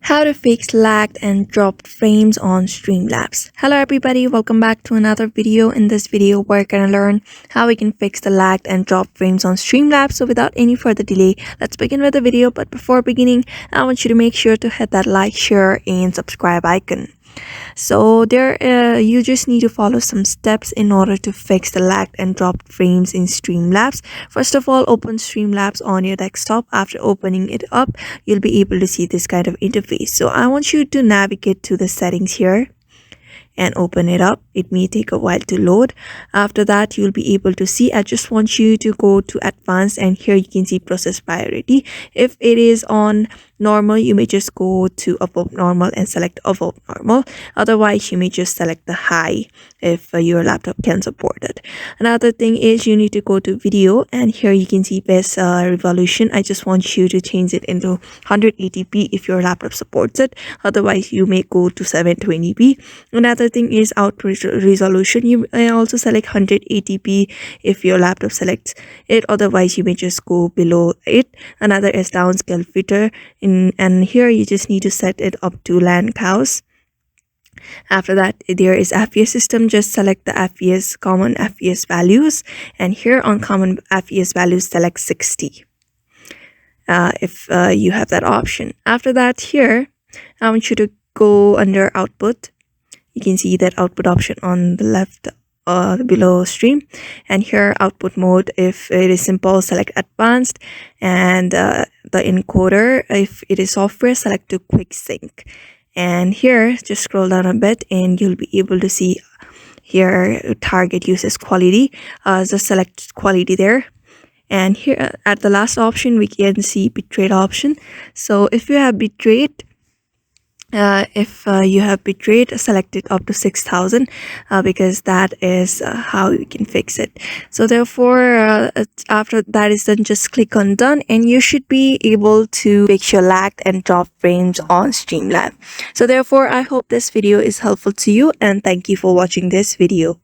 How to fix lagged and dropped frames on Streamlabs. Hello everybody, welcome back to another video. In this video, we're gonna learn how we can fix the lagged and dropped frames on Streamlabs. So without any further delay, let's begin with the video. But before beginning, I want you to make sure to hit that like, share, and subscribe icon. So you just need to follow some steps in order to fix the lagged and dropped frames in Streamlabs. First of all, open Streamlabs on your desktop. After opening it up, you'll be able to see this kind of interface. So I want you to navigate to the settings here and open it up. It may take a while to load. After that, you'll be able to see, I just want you to go to advanced, and here you can see process priority. If it is on normal, you may just go to above normal and select above normal. Otherwise, you may just select the high if your laptop can support it. Another thing is you need to go to video, and here you can see best resolution. I just want you to change it into 180p if your laptop supports it. Otherwise, you may go to 720p. Another thing is output resolution. You may also select 180p if your laptop selects it. Otherwise, you may just go below it. Another is downscale filter. And here you just need to set it up to land cows. After that, there is FPS system. Just select the FPS, common FPS values, and here on common FPS values, select 60 if you have that option. After that, here I want you to go under output. You can see that output option on the left below stream, and here output mode. If it is simple, select advanced, and the encoder, if it is software, select to quick sync. And here just scroll down a bit and you'll be able to see here target uses quality. Just select quality there, and here at the last option we can see bitrate option. So if you have bitrate, select it up to 6000 because that is how you can fix it. So therefore, after that is done, just click on done, and you should be able to fix your lagged and dropped frames on Streamlabs. So therefore, I hope this video is helpful to you, and thank you for watching this video.